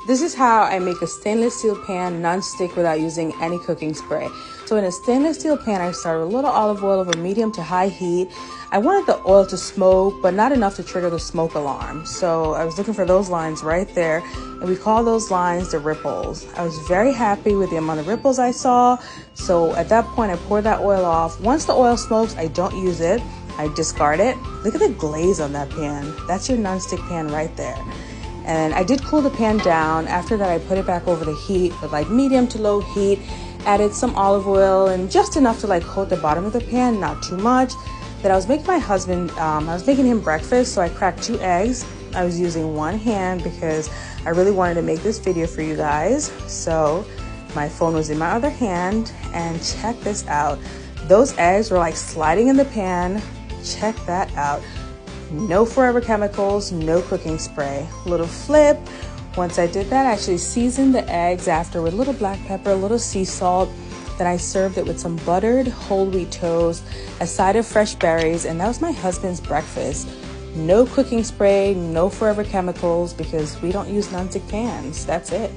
This is how I make a stainless steel pan non-stick without using any cooking spray. So in a stainless steel pan, I start with a little olive oil over medium to high heat. I wanted the oil to smoke, but not enough to trigger the smoke alarm. So I was looking for those lines right there, and we call those lines the ripples. I was very happy with the amount of ripples I saw. So at that point, I poured that oil off. Once the oil smokes, I don't use it. I discard it. Look at the glaze on that pan. That's your non-stick pan right there. And I did cool the pan down. After that, I put it back over the heat with like medium to low heat, added some olive oil and just enough to like coat the bottom of the pan, not too much. Then I was making him breakfast, so I cracked 2 eggs. I was using one hand because I really wanted to make this video for you guys. So my phone was in my other hand, and check this out. Those eggs were like sliding in the pan. Check that out. No forever chemicals, no cooking spray. Little flip. Once I did that, I actually seasoned the eggs after with a little black pepper, a little sea salt. Then I served it with some buttered whole wheat toast, a side of fresh berries, and that was my husband's breakfast. No cooking spray, no forever chemicals, because we don't use non-stick pans. That's it.